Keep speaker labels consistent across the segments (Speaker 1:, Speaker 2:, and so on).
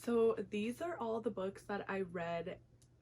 Speaker 1: So these are all the books that I read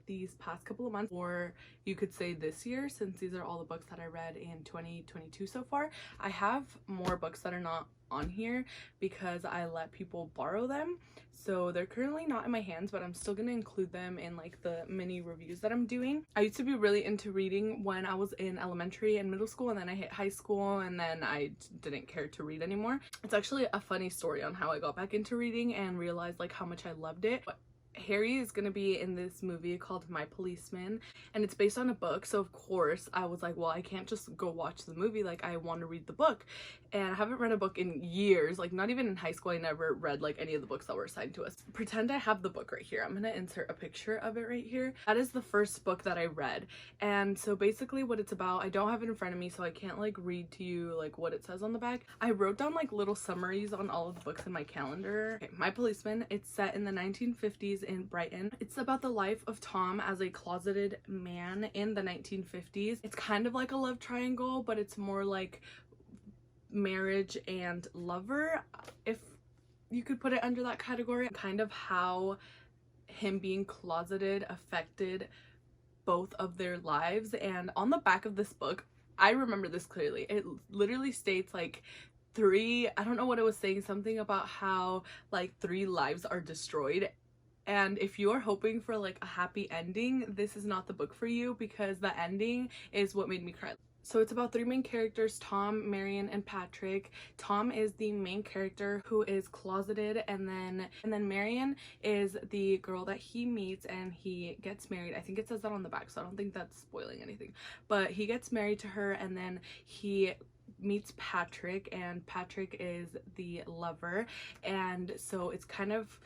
Speaker 1: these past couple of months, or you could say this year, since these are all the books that I read in 2022 so far. I have more books that are not on here because I let people borrow them, so they're currently not in my hands, but I'm still gonna include them in like the mini reviews that I'm doing. I used to be really into reading when I was in elementary and middle school, and then I hit high school and then I didn't care to read anymore. It's actually a funny story on how I got back into reading and realized like how much I loved it. But Harry is gonna be in this movie called My Policeman, and it's based on a book, so of course I was like, well, I can't just go watch the movie, like I want to read the book. And I haven't read a book in years, like not even in high school. I never read like any of the books that were assigned to us. Pretend I have the book right here. I'm gonna insert a picture of it right here. That is the first book that I read, and so basically what it's about, I don't have it in front of me, so I can't like read to you like what it says on the back. I wrote down like little summaries on all of the books in my calendar. Okay, My Policeman, it's set in the 1950s in Brighton. It's about the life of Tom as a closeted man in the 1950s. It's kind of like a love triangle, but it's more like marriage and lover, if you could put it under that category. Kind of how him being closeted affected both of their lives. And on the back of this book, I remember this clearly, it literally states like I don't know what it was saying, something about how like 3 lives are destroyed. And if you are hoping for like a happy ending, this is not the book for you, because the ending is what made me cry. So it's about 3 main characters, Tom, Marion, and Patrick. Tom is the main character who is closeted, and then Marion is the girl that he meets and he gets married. I think it says that on the back, so I don't think that's spoiling anything. But he gets married to her, and then he meets Patrick, and Patrick is the lover. And so it kind of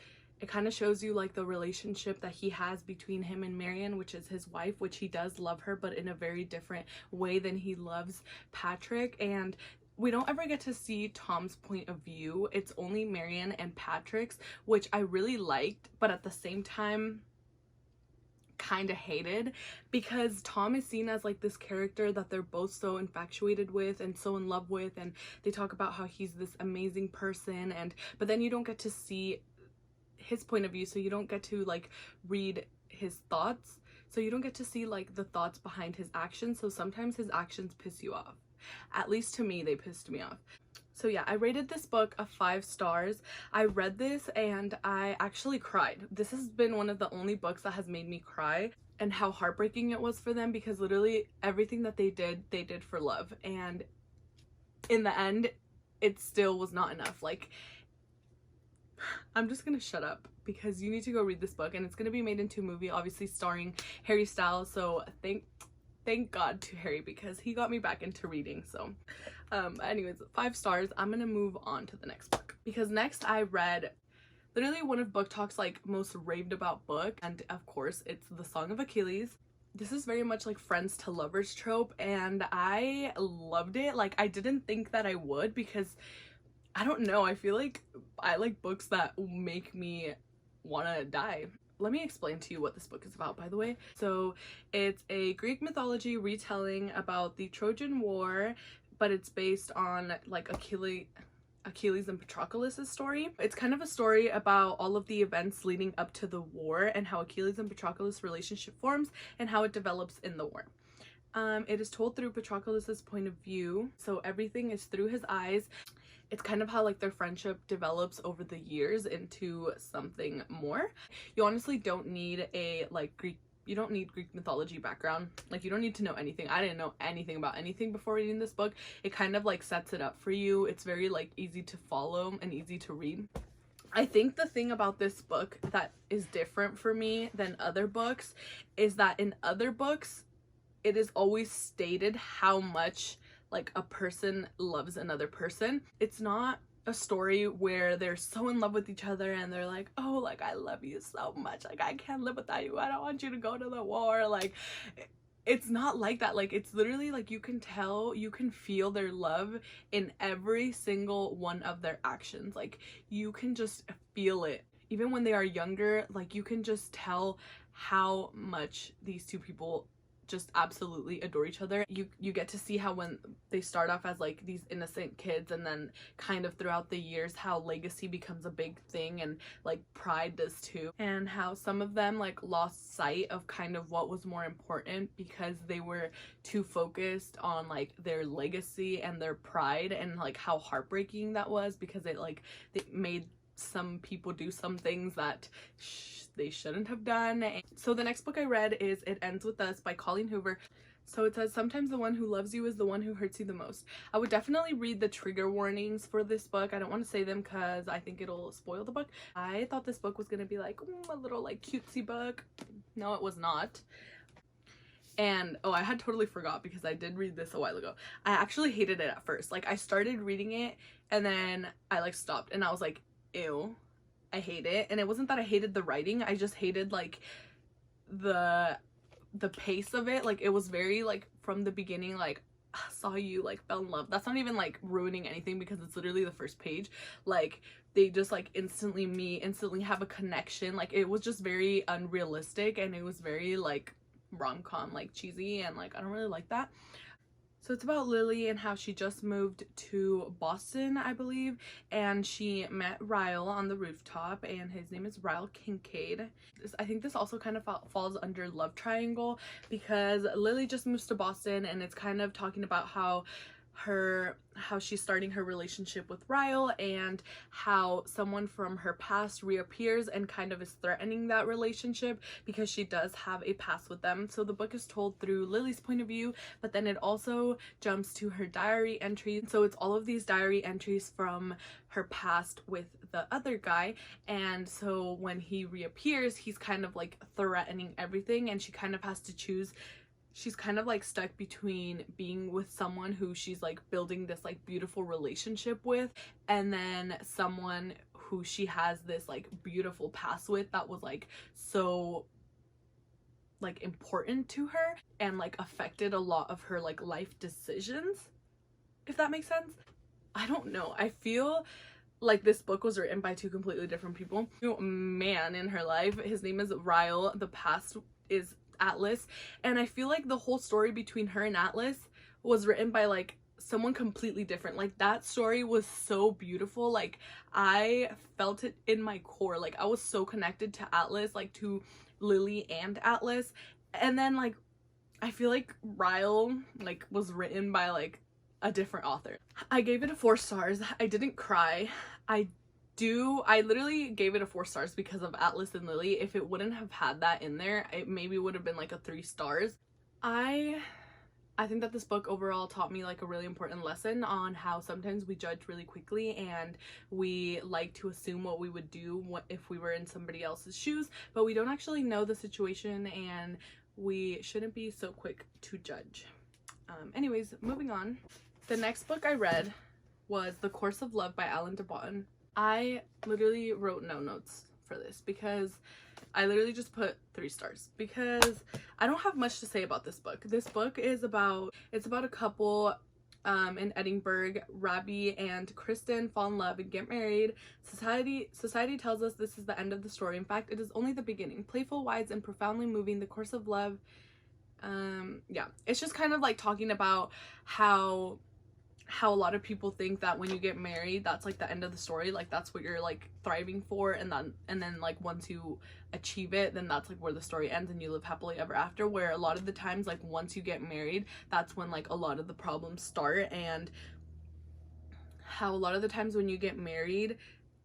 Speaker 1: shows you like the relationship that he has between him and Marion, which is his wife, which he does love her, but in a very different way than he loves Patrick. And we don't ever get to see Tom's point of view. It's only Marion and Patrick's, which I really liked, but at the same time kind of hated, because Tom is seen as like this character that they're both so infatuated with and so in love with, and they talk about how he's this amazing person, but then you don't get to see his point of view, so you don't get to like read his thoughts, so you don't get to see like the thoughts behind his actions. So sometimes his actions piss you off. At least to me, they pissed me off. So yeah, I rated this book a 5 stars. I read this and I actually cried. This has been one of the only books that has made me cry, and how heartbreaking it was for them, because literally everything that they did for love, and in the end it still was not enough. Like, I'm just gonna shut up because you need to go read this book, and it's gonna be made into a movie, obviously starring Harry Styles. So thank God to Harry, because he got me back into reading. So anyways, 5 stars. I'm gonna move on to the next book, because next I read literally one of BookTok's like most raved about book, and of course it's The Song of Achilles. This is very much like friends to lovers trope, and I loved it. Like, I didn't think that I would, because I don't know, I feel like I like books that make me wanna die. Let me explain to you what this book is about, by the way. So it's a Greek mythology retelling about the Trojan War, but it's based on like Achilles and Patroclus' story. It's kind of a story about all of the events leading up to the war, and how Achilles and Patroclus' relationship forms and how it develops in the war. It is told through Patroclus' point of view, so everything is through his eyes. It's kind of how like their friendship develops over the years into something more. You honestly don't need a like you don't need Greek mythology background. Like, you don't need to know anything. I didn't know anything about anything before reading this book. It kind of like sets it up for you. It's very like easy to follow and easy to read. I think the thing about this book that is different for me than other books is that in other books it is always stated how much like a person loves another person. It's not a story where they're so in love with each other and they're like, oh, like, I love you so much, like, I can't live without you, I don't want you to go to the war. Like, it's not like that. Like, it's literally like you can feel their love in every single one of their actions. Like, you can just feel it. Even when they are younger, like, you can just tell how much these two people just absolutely adore each other. You get to see how when they start off as like these innocent kids, and then kind of throughout the years how legacy becomes a big thing, and like pride does too, and how some of them like lost sight of kind of what was more important because they were too focused on like their legacy and their pride, and like how heartbreaking that was because it made some people do some things that they shouldn't have done. So the next book I read is It Ends With Us by Colleen Hoover. So it says, sometimes the one who loves you is the one who hurts you the most. I would definitely read the trigger warnings for this book. I don't want to say them because I think it'll spoil the book. I thought this book was going to be like a little like cutesy book. No, it was not. And oh, I had totally forgot because I did read this a while ago. I actually hated it at first. Like I started reading it and then I like stopped and I was like, ew, I hate it. And it wasn't that I hated the writing, I just hated like the pace of it. Like it was very like from the beginning, like saw you, like fell in love. That's not even like ruining anything because it's literally the first page. Like they just like instantly meet, instantly have a connection. Like it was just very unrealistic and it was very like rom-com, like cheesy, and like I don't really like that. So it's about Lily and how she just moved to Boston, I believe, and she met Ryle on the rooftop, and his name is Ryle Kincaid. I think this also kind of falls under love triangle because Lily just moves to Boston, and it's kind of talking about how she's starting her relationship with Ryle, and how someone from her past reappears and kind of is threatening that relationship because she does have a past with them. So the book is told through Lily's point of view, but then it also jumps to her diary entries. So it's all of these diary entries from her past with the other guy, and so when he reappears, he's kind of like threatening everything, and she kind of has to choose. She's kind of like stuck between being with someone who she's like building this like beautiful relationship with, and then someone who she has this like beautiful past with that was like so like important to her and like affected a lot of her like life decisions, if that makes sense. I don't know, I feel like this book was written by two completely different people. New man in her life, his name is Ryle, the past is Atlas, and I feel like the whole story between her and Atlas was written by like someone completely different. Like that story was so beautiful, like I felt it in my core. Like I was so connected to Atlas, like to Lily and Atlas. And then like I feel like Ryle like was written by like a different author. I gave it a 4 stars. I didn't cry. I literally gave it a 4 stars because of Atlas and Lily. If it wouldn't have had that in there, it maybe would have been like a 3 stars. I think that this book overall taught me like a really important lesson on how sometimes we judge really quickly and we like to assume what we would do if we were in somebody else's shoes, but we don't actually know the situation, and we shouldn't be so quick to judge. Anyways, moving on. The next book I read was The Course of Love by Alain de Botton. I literally wrote no notes for this because I literally just put 3 stars because I don't have much to say about this book. This book is about a couple in Edinburgh. Rabbi and Kristen fall in love and get married. Society tells us this is the end of the story. In fact, it is only the beginning. Playful, wise, and profoundly moving, The Course of Love. Yeah, it's just kind of like talking about how a lot of people think that when you get married, that's like the end of the story, like that's what you're like thriving for, and then like once you achieve it, then that's like where the story ends and you live happily ever after. Where a lot of the times, like once you get married, that's when like a lot of the problems start, and how a lot of the times when you get married,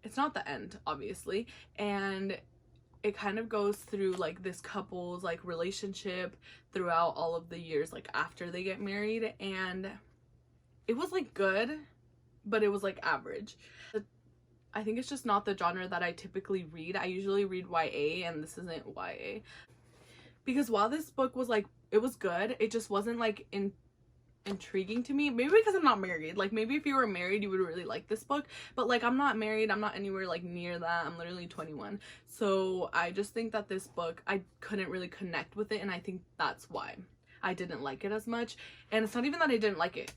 Speaker 1: it's not the end, obviously, and it kind of goes through like this couple's like relationship throughout all of the years like after they get married, and it was like good, but it was like average. I think it's just not the genre that I typically read. I usually read YA, and this isn't YA. Because while this book was like, it was good, it just wasn't like intriguing to me. Maybe because I'm not married. Like maybe if you were married, you would really like this book, but like I'm not married, I'm not anywhere like near that. I'm literally 21. So I just think that this book, I couldn't really connect with it, and I think that's why I didn't like it as much. And it's not even that I didn't like it,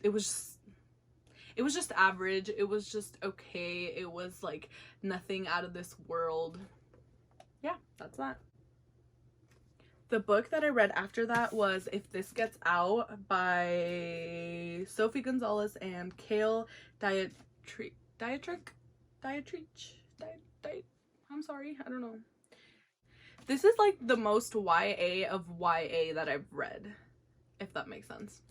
Speaker 1: it was just average. It was just okay. It was like nothing out of this world. Yeah, that's that. The book that I read after that was If This Gets Out by Sophie Gonzalez and Kale Dietrich. I'm sorry, I don't know. This is like the most YA of YA that I've read, if that makes sense.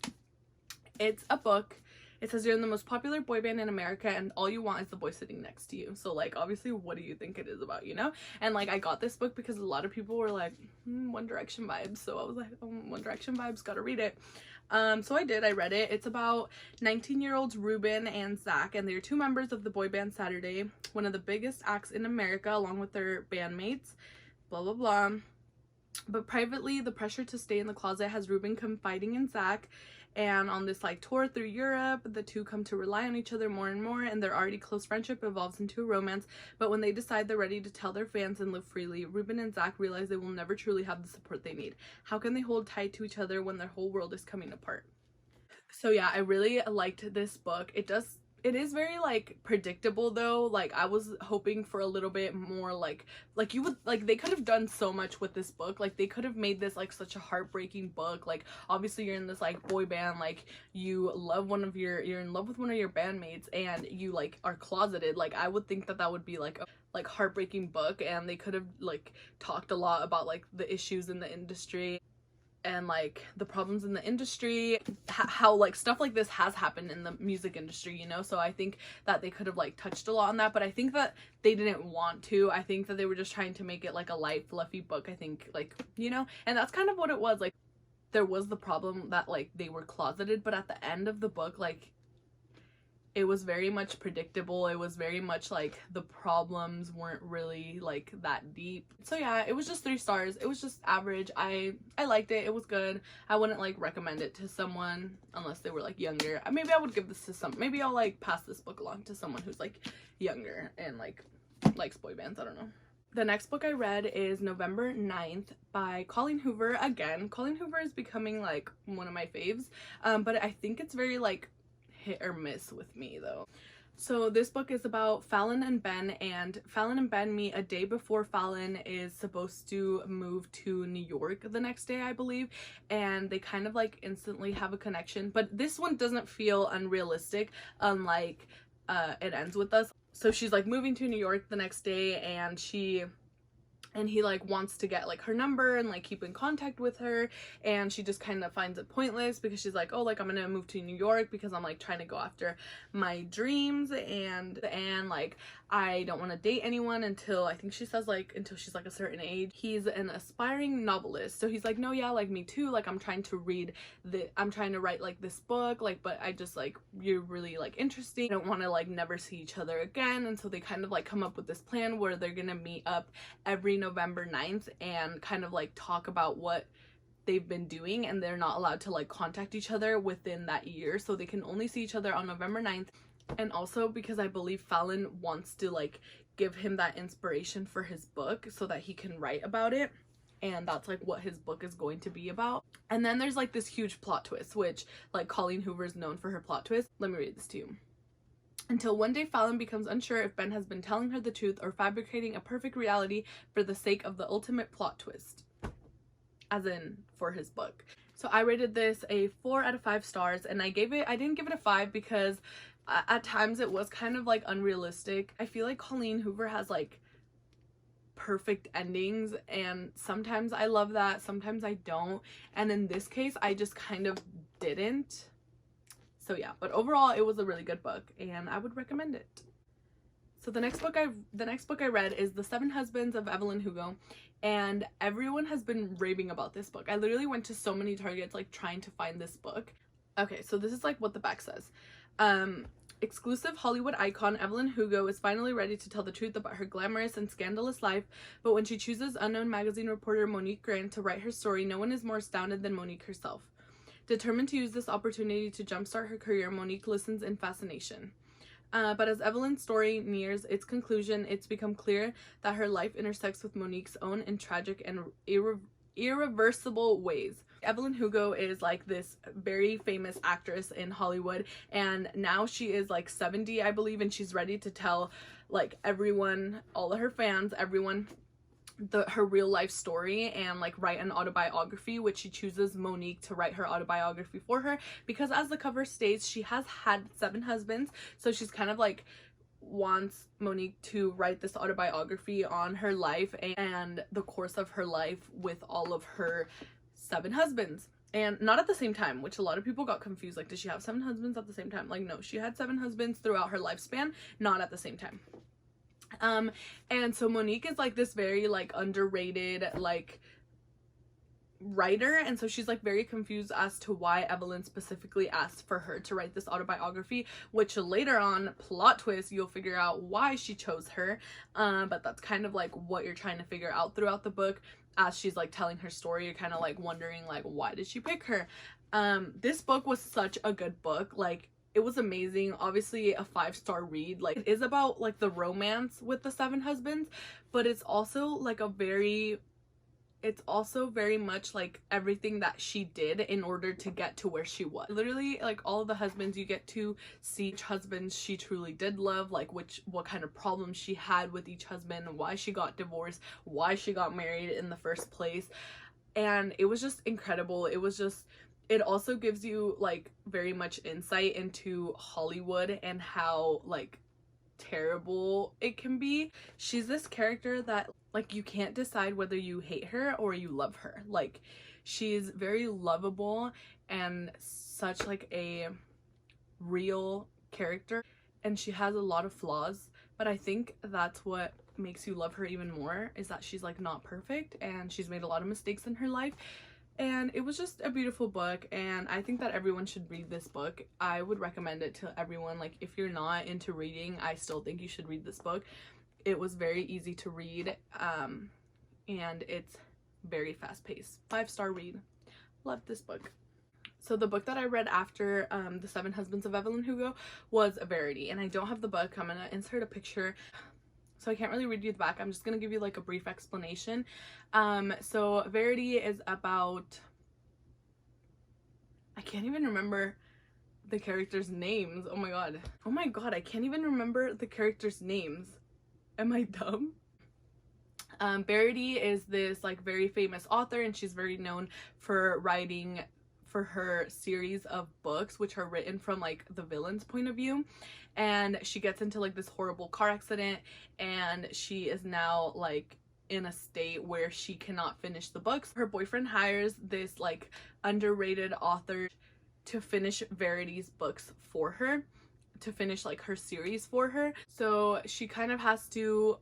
Speaker 1: It's a book. It says you're in the most popular boy band in America and all you want is the boy sitting next to you. So like, obviously, what do you think it is about, you know? And like, I got this book because a lot of people were like, One Direction vibes. So I was like, oh, One Direction vibes, gotta read it. So I did. I read it. It's about 19-year-olds Ruben and Zach, and they're two members of the boy band Saturday, one of the biggest acts in America, along with their bandmates, blah, blah, blah. But privately, the pressure to stay in the closet has Ruben confiding in Zach. And on this like tour through Europe, the two come to rely on each other more and more, and their already close friendship evolves into a romance. But when they decide they're ready to tell their fans and live freely, Ruben and Zach realize they will never truly have the support they need. How can they hold tight to each other when their whole world is coming apart? So yeah, I really liked this book. It is very like predictable though. Like I was hoping for a little bit more like you would like they could have done so much with this book. Like they could have made this like such a heartbreaking book. Like obviously you're in this like boy band, like you're in love with one of your bandmates and you like are closeted. Like I would think that would be like a heartbreaking book, and they could have like talked a lot about like the issues in the industry and like the problems in the industry, how like stuff like this has happened in the music industry, you know? So I think that they could have like touched a lot on that, but I think that they didn't want to. I think that they were just trying to make it like a light fluffy book, I think, like, you know? And that's kind of what it was. Like there was the problem that like they were closeted, but at the end of the book, like it was very much predictable. It was very much like the problems weren't really like that deep. So yeah, it was just 3 stars. It was just average. I liked it. It was good. I wouldn't like recommend it to someone unless they were like younger. Maybe I would give this to maybe I'll like pass this book along to someone who's like younger and like likes boy bands. I don't know. The next book I read is November 9th by Colleen Hoover. Again, Colleen Hoover is becoming like one of my faves. But I think it's very like hit or miss with me though. So this book is about Fallon and Ben, and Fallon and Ben meet a day before Fallon is supposed to move to New York the next day, I believe, and they kind of like instantly have a connection. But this one doesn't feel unrealistic, unlike It Ends With Us. So she's like moving to New York the next day, and he like wants to get like her number and like keep in contact with her, and she just kind of finds it pointless because she's like, oh, like I'm gonna move to New York because I'm like trying to go after my dreams, and like I don't want to date anyone until, I think she says like until she's like a certain age. He's an aspiring novelist, so he's like, no, yeah, like me too, like I'm trying to write like this book, like, but I just like, you're really like interesting, I don't want to like never see each other again. And so they kind of like come up with this plan where they're gonna meet up every November 9th and kind of like talk about what they've been doing, and they're not allowed to like contact each other within that year, so they can only see each other on November 9th. And also because I believe Fallon wants to like give him that inspiration for his book so that he can write about it, and that's like what his book is going to be about. And then there's like this huge plot twist, which like Colleen Hoover is known for her plot twist. Let me read this to you. Until one day Fallon becomes unsure if Ben has been telling her the truth or fabricating a perfect reality for the sake of the ultimate plot twist, as in for his book. So I rated this a 4 out of 5 stars, and I didn't give it a 5 because at times it was kind of like unrealistic. I feel like Colleen Hoover has like perfect endings, and sometimes I love that, sometimes I don't, and in this case I just kind of didn't. So yeah, but overall it was a really good book and I would recommend it. So the next book I read is The 7 Husbands of Evelyn Hugo, and everyone has been raving about this book. I literally went to so many Targets like trying to find this book. Okay, so this is like what the back says. Exclusive Hollywood icon Evelyn Hugo is finally ready to tell the truth about her glamorous and scandalous life, but when she chooses unknown magazine reporter Monique Grant to write her story, no one is more astounded than Monique herself. Determined to use this opportunity to jumpstart her career, Monique listens in fascination. But as Evelyn's story nears its conclusion, it's become clear that her life intersects with Monique's own in tragic and irreversible ways. Evelyn Hugo is like this very famous actress in Hollywood, and now she is like 70, I believe, and she's ready to tell like everyone, all of her fans, everyone, her real life story and like write an autobiography, which she chooses Monique to write her autobiography for her, because as the cover states, she has had 7 husbands. So she's kind of like wants Monique to write this autobiography on her life and the course of her life with all of her 7 husbands. And not at the same time, which a lot of people got confused. Like, did she have 7 husbands at the same time? Like, no, she had 7 husbands throughout her lifespan, not at the same time. And so Monique is like this very like underrated like writer, and so she's like very confused as to why Evelyn specifically asked for her to write this autobiography, which later on, plot twist, you'll figure out why she chose her. But that's kind of like what you're trying to figure out throughout the book. As she's like telling her story, you're kind of like wondering like, why did she pick her? This book was such a good book. Like, it was amazing. Obviously a 5-star read. Like, it is about like the romance with the 7 husbands, but it's also like it's also very much like everything that she did in order to get to where she was. Literally, like, all of the husbands, you get to see which husbands she truly did love, like what kind of problems she had with each husband, why she got divorced, why she got married in the first place. And it was just incredible. It also gives you like very much insight into Hollywood and how like terrible it can be. She's this character that like you can't decide whether you hate her or you love her. Like, she's very lovable and such like a real character, and she has a lot of flaws, but I think that's what makes you love her even more, is that she's like not perfect and she's made a lot of mistakes in her life. And it was just a beautiful book, and I think that everyone should read this book. I would recommend it to everyone. Like, if you're not into reading, I still think you should read this book. It was very easy to read, and it's very fast-paced. 5-star read. Loved this book. So the book that I read after The 7 Husbands of Evelyn Hugo was Verity, and I don't have the book. I'm gonna insert a picture, so I can't really read you the back. I'm just gonna give you like a brief explanation. So Verity is about, I can't even remember the characters' names. Oh my god, I can't even remember the characters' names. Am I dumb? Verity is this like very famous author, and she's very known for writing for her series of books which are written from like the villain's point of view. And she gets into like this horrible car accident, and she is now like in a state where she cannot finish the books. Her boyfriend hires this like underrated author to finish Verity's books for her, to finish like her series for her. So she kind of has to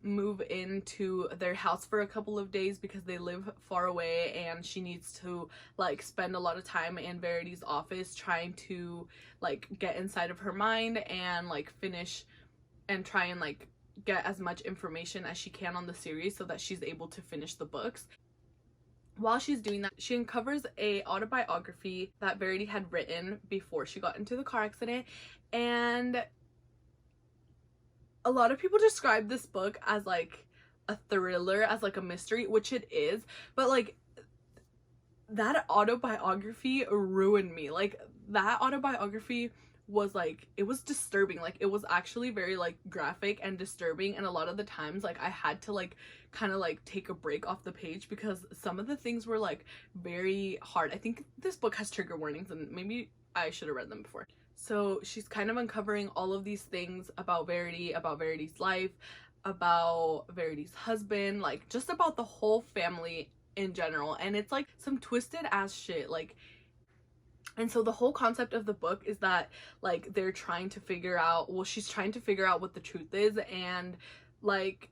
Speaker 1: move into their house for a couple of days because they live far away, and she needs to like spend a lot of time in Verity's office trying to like get inside of her mind and like finish and try and like get as much information as she can on the series so that she's able to finish the books. While she's doing that, she uncovers a autobiography that Verity had written before she got into the car accident, and a lot of people describe this book as like a thriller, as like a mystery, which it is, but like that autobiography ruined me. Like, that autobiography was like, it was disturbing. Like, it was actually very like graphic and disturbing, and a lot of the times like I had to like kind of like take a break off the page because some of the things were like very hard. I think this book has trigger warnings, and maybe I should have read them before. So she's kind of uncovering all of these things about Verity, about Verity's life, about Verity's husband, like just about the whole family in general. And it's like some twisted ass shit. Like, and so the whole concept of the book is that like they're trying to figure out, well, she's trying to figure out what the truth is, and like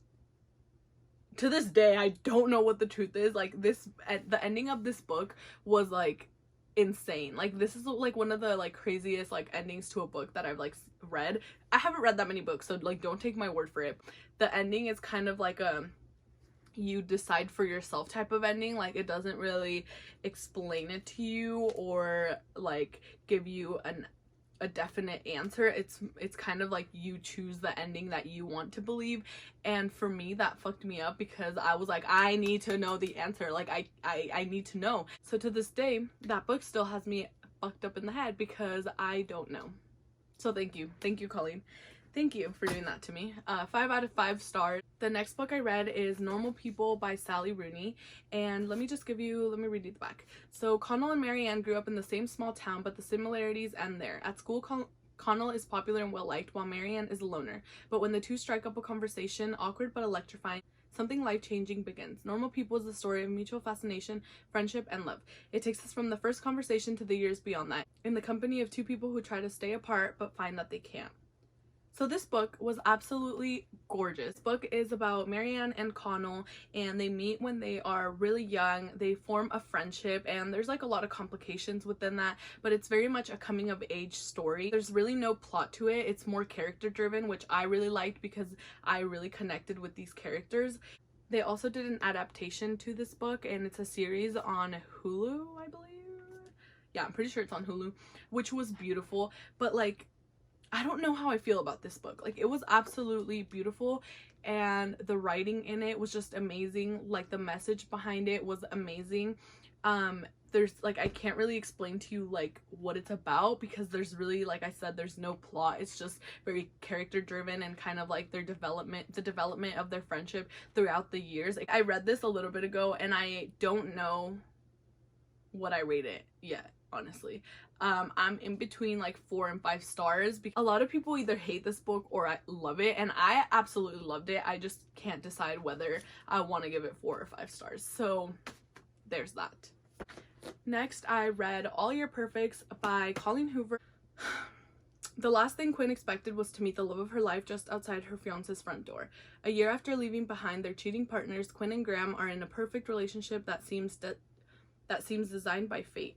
Speaker 1: to this day I don't know what the truth is. Like, the ending of this book was like insane. Like, this is like one of the like craziest like endings to a book that I've like read. I haven't read that many books, so like don't take my word for it. The ending is kind of like a you decide for yourself type of ending. Like, it doesn't really explain it to you or like give you a definite answer. It's kind of like you choose the ending that you want to believe. And for me, that fucked me up because I was like, I need to know the answer. Like, I need to know. So to this day, that book still has me fucked up in the head because I don't know. So thank you Colleen. Thank you for doing that to me. 5 out of 5 stars. The next book I read is Normal People by Sally Rooney, and let me read you the back. So Connell and Marianne grew up in the same small town, but the similarities end there. At school, Connell is popular and well liked, while Marianne is a loner. But when the two strike up a conversation, awkward but electrifying, something life-changing begins. Normal People is the story of mutual fascination, friendship, and love. It takes us from the first conversation to the years beyond that, in the company of two people who try to stay apart but find that they can't. So this book was absolutely gorgeous. This book is about Marianne and Connell, and they meet when they are really young. They form a friendship, and there's like a lot of complications within that, but it's very much a coming of age story. There's really no plot to it. It's more character driven, which I really liked because I really connected with these characters. They also did an adaptation to this book, and it's a series on Hulu, I believe. Yeah, I'm pretty sure it's on Hulu, which was beautiful, but like, I don't know how I feel about this book. Like, it was absolutely beautiful, and the writing in it was just amazing. Like, the message behind it was amazing. There's like, I can't really explain to you like what it's about, because there's really, like I said, there's no plot. It's just very character driven, and kind of like their development, the development of their friendship throughout the years. Like, I read this a little bit ago, and I don't know what I rate it yet, honestly. I'm in between like 4 and 5 stars, because a lot of people either hate this book or I love it, and I absolutely loved it. I just can't decide whether I want to give it 4 or 5 stars. So there's that. Next, I read All Your Perfects by Colleen Hoover. The last thing Quinn expected was to meet the love of her life just outside her fiance's front door. A year after leaving behind their cheating partners, Quinn and Graham are in a perfect relationship that seems designed by fate.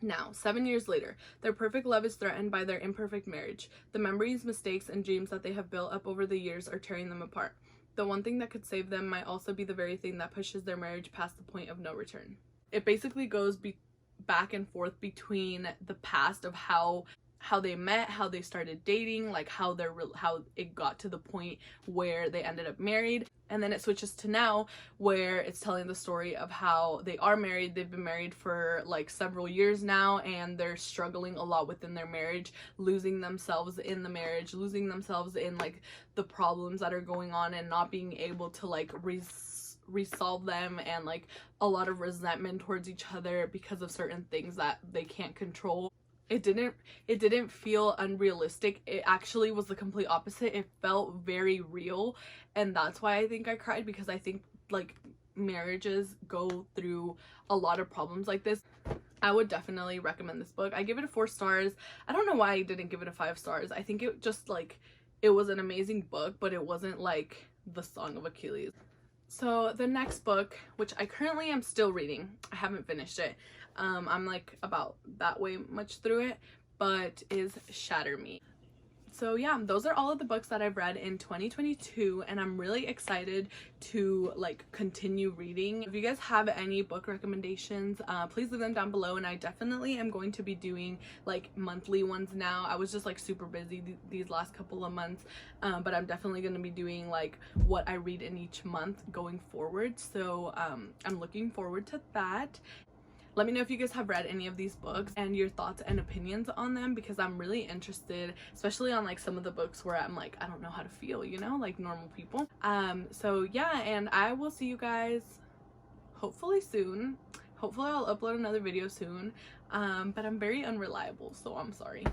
Speaker 1: Now, 7 years later, their perfect love is threatened by their imperfect marriage. The memories, mistakes, and dreams that they have built up over the years are tearing them apart. The one thing that could save them might also be the very thing that pushes their marriage past the point of no return. It basically goes back and forth between the past of how they met, how they started dating, like how it got to the point where they ended up married, and then it switches to now, where it's telling the story of how they are married. They've been married for like several years now, and they're struggling a lot within their marriage, losing themselves in the marriage, losing themselves in like the problems that are going on, and not being able to like resolve them, and like a lot of resentment towards each other because of certain things that they can't control. It didn't feel unrealistic. It actually was the complete opposite. It felt very real, and that's why I think I cried, because I think like marriages go through a lot of problems like this. I would definitely recommend this book. I give it a 4 stars. I don't know why I didn't give it a 5 stars. I think it just like, it was an amazing book, but it wasn't like the Song of Achilles. So the next book, which I currently am still reading, I haven't finished it. I'm like about that way much through it, but is Shatter Me. So yeah, those are all of the books that I've read in 2022, and I'm really excited to like continue reading. If you guys have any book recommendations, please leave them down below, and I definitely am going to be doing like monthly ones now. I was just like super busy these last couple of months, but I'm definitely going to be doing like what I read in each month going forward. So I'm looking forward to that. Let me know if you guys have read any of these books and your thoughts and opinions on them, because I'm really interested, especially on like some of the books where I'm like, I don't know how to feel, you know, like Normal People. So yeah, and I will see you guys hopefully soon. Hopefully I'll upload another video soon, but I'm very unreliable, so I'm sorry.